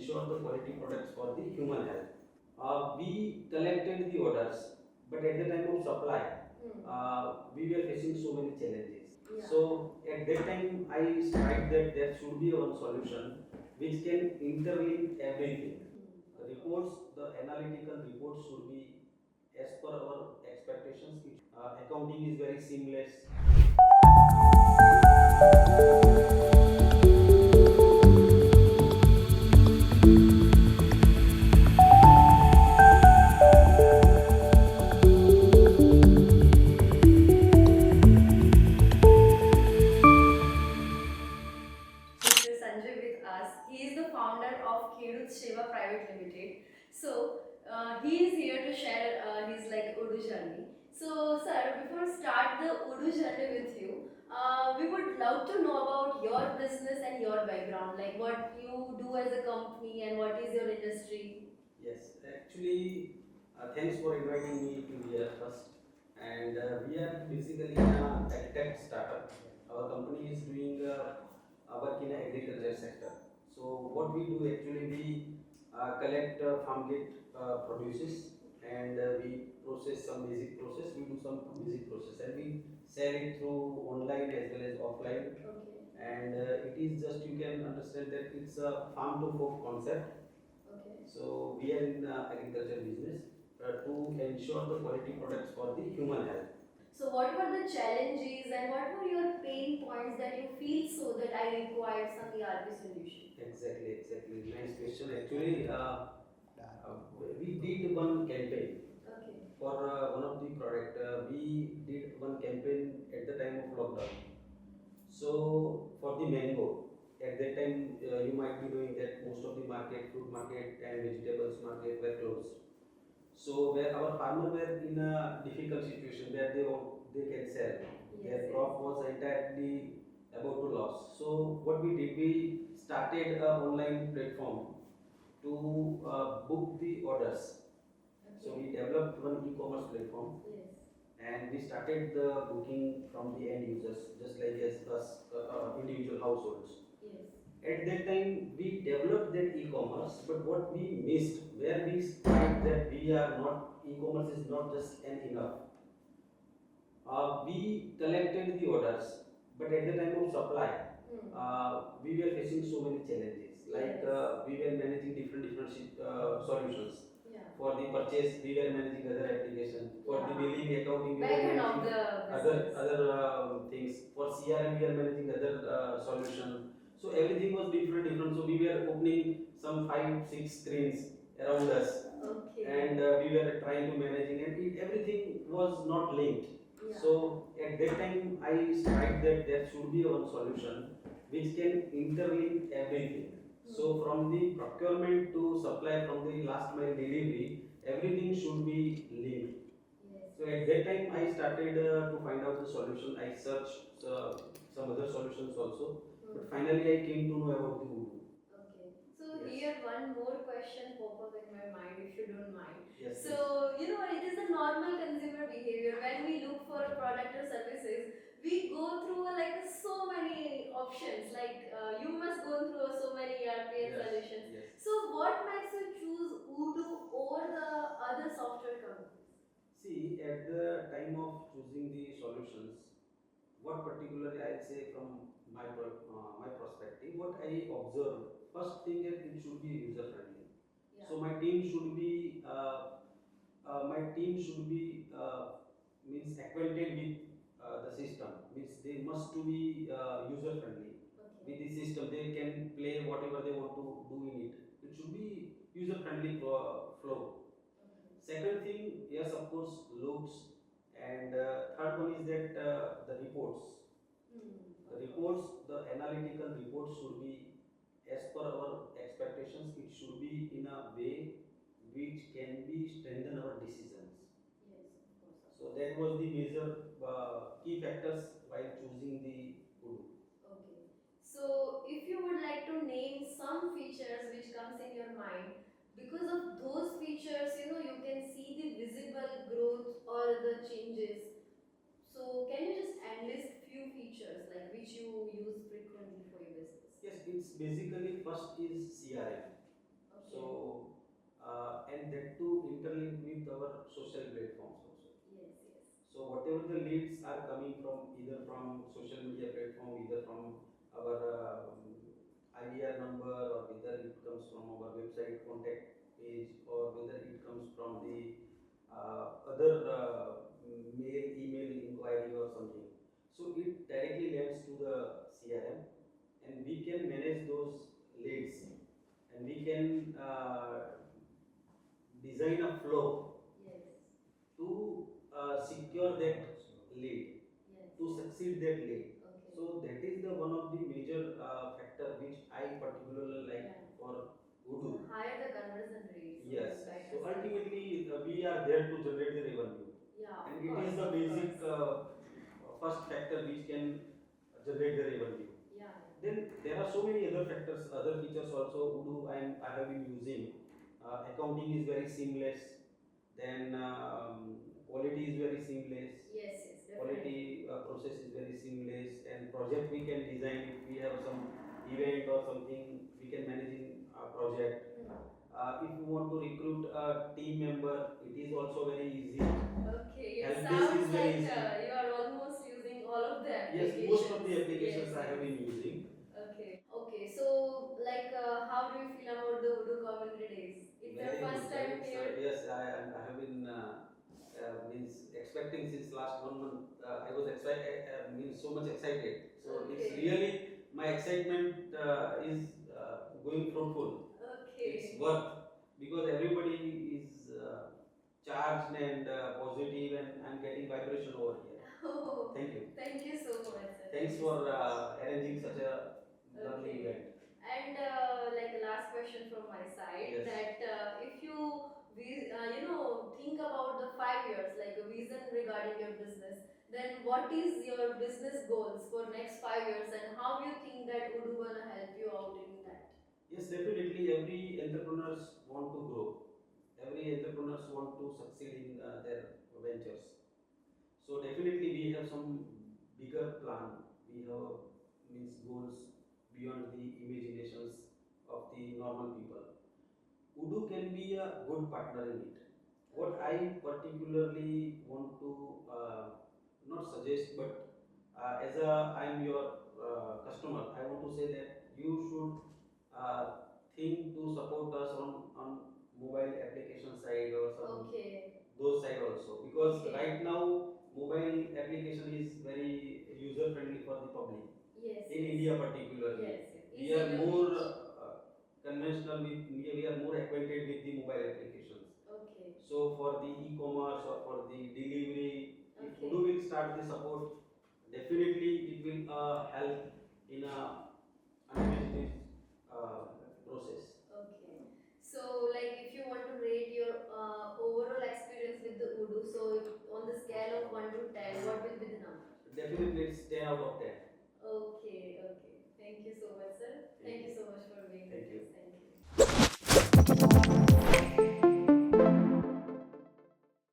ensure the quality products for the human health. We collected the orders, but at the time of supply, we were facing so many challenges. Yeah. So at that time, I strike that there should be one solution which can interlink everything. The reports, the analytical reports should be as per our expectations. Accounting is very seamless. Mr. Sanjay with us. He is the founder of Khedut Sewa Private Limited. So he is here to share his Odoo journey. So sir, before we start the Odoo journey with you, we would love to know about your business and your background, like what you do as a company and what is your industry. Yes, actually, thanks for inviting me to here first. And we are basically a tech startup. Our company is doing work in the agriculture sector. So what we do actually, we collect farm gate produces and we process some basic process. We do some basic process and we sell it through online as well as offline. Okay. And it is just you can understand that it's a farm to fork concept. Okay. So we are in the agriculture business to ensure the quality products for the human health. So what were the challenges and what were your pain points that you feel so that I required some ERP solution? Exactly. Nice question. Actually, we did one campaign. Okay. For one of the product. We did one campaign at the time of lockdown. So for the mango, at that time you might be knowing that most of the market, fruit market and vegetables market were closed. So where our farmers were in a difficult situation where they can sell. Yes, their crop was entirely about to loss. So what we did, we started an online platform to book the orders. Okay. So we developed one e-commerce platform. Yes. And we started the booking from the end users, just like as us individual households. Yes. At that time, we developed that e-commerce, but what we missed, where we started that we are not, e-commerce is not just an enough. We collected the orders, but at the time of supply, we were facing so many challenges. Like we were managing different solutions. Yeah. For the purchase, we were managing other applications. For the billing, accounting, we were managing other things. For CRM, we are managing other solution. So everything was different. So we were opening some 5-6 screens around us. Okay. And we were trying to managing, and everything was not linked. Yeah. So at that time, I strike that there should be one solution which can interlink everything. So from the procurement to supply, from the last mile delivery, everything should be linked. Yes. So at that time, I started to find out the solution. I searched some other solutions also, but finally I came to know about the Odoo. Okay. So yes. Here one more question pop up in my mind, if you don't mind. Yes. So it is a normal consumer behavior. When we look for a product or services, we go through so many options. You must go through so many ERP solutions. Yes. So what makes you choose Odoo over the other software companies? See, at the time of choosing the solutions, what particularly I say from my perspective, what I observe, first thing is it should be user friendly. Yeah. So my team should be means acquainted with the system. Means they must to be user friendly. Okay. With the system. They can play whatever they want to do in it. It should be user friendly flow. Okay. Second thing, yes, of course, looks, and third one is that the reports. The reports, the analytical reports should be as per our expectations. It should be in a way which can be strengthen our decisions. Yes, of course. So that was the major key factors while choosing the Odoo. Okay. So if you would like to name some features which comes in your mind, because of those features, you can see the visible growth or the changes. So can you just enlist few features which you use frequently for your business? Yes, it's basically first is CRM. So and that too interlinked with our social platforms also. Yes, yes. So whatever the leads are coming from either from social media platform, either from our IVR number, or whether it comes from our website contact page, or whether it comes from the other mail, email inquiry or something. So it directly leads to the CRM, and we can manage those leads, and we can design a flow. Yes. To secure that lead, Yes. to succeed that lead. Okay. So that is the one of the major factor which I particularly like for Odoo. So higher the conversion rate. Yes. Like So ultimately we are there to generate the revenue. Yeah. And it is the basic first factor which can generate the revenue. Yeah. Then there are so many other factors, other features also. Odoo I have been using. Accounting is very seamless. Then quality is very seamless. Yes, yes, definitely. Quality process is very seamless, and project we can design. If we have some event or something, we can manage in a project. If you want to recruit a team member, it is also very easy. Okay, it Help desk sounds is very like easy. you are almost using all of the applications. Yes, most of the applications Yes, I have yes. been using. Okay. Okay. So, like, how do you feel about the Odoo community days? It's your Very first good. time here. Yes, I have been means expecting since last 1 month. I was excited, means so much excited. So it's Okay. really my excitement is going fruitful. Okay. It's worth, because everybody is charged and positive, and I'm getting vibration over here. Oh, Thank you. thank you so much, sir. Thanks Thank you so for much. arranging such a lovely Okay. event. And like last question from my side, Yes. that if you think about the 5 years, like a vision regarding your business, then what is your business goals for next 5 years, and how you think that Odoo gonna help you out in that? Yes, definitely. Every entrepreneurs want to grow. Every entrepreneurs want to succeed in their ventures. So definitely we have some bigger plan. We have means goals beyond the imaginations of the normal people. Odoo can be a good partner in it. What I particularly want to not suggest, but as I am your customer, I want to say that you should think to support us on mobile application side or some those side also, because right now mobile application is very user friendly for the public. Yes. In India particularly. Yes. We are more conventional with, we are more acquainted with the mobile applications. Okay. So for the e-commerce or for the delivery, if Okay. Odoo will start the support, definitely it will help in a unlimited process. Okay. So, like, if you want to rate your overall experience with the Odoo, so on the scale of 1 to 10, what will be the number? Definitely it's 10 out of 10. Okay, okay. Thank you so much, sir. Thank you so much for being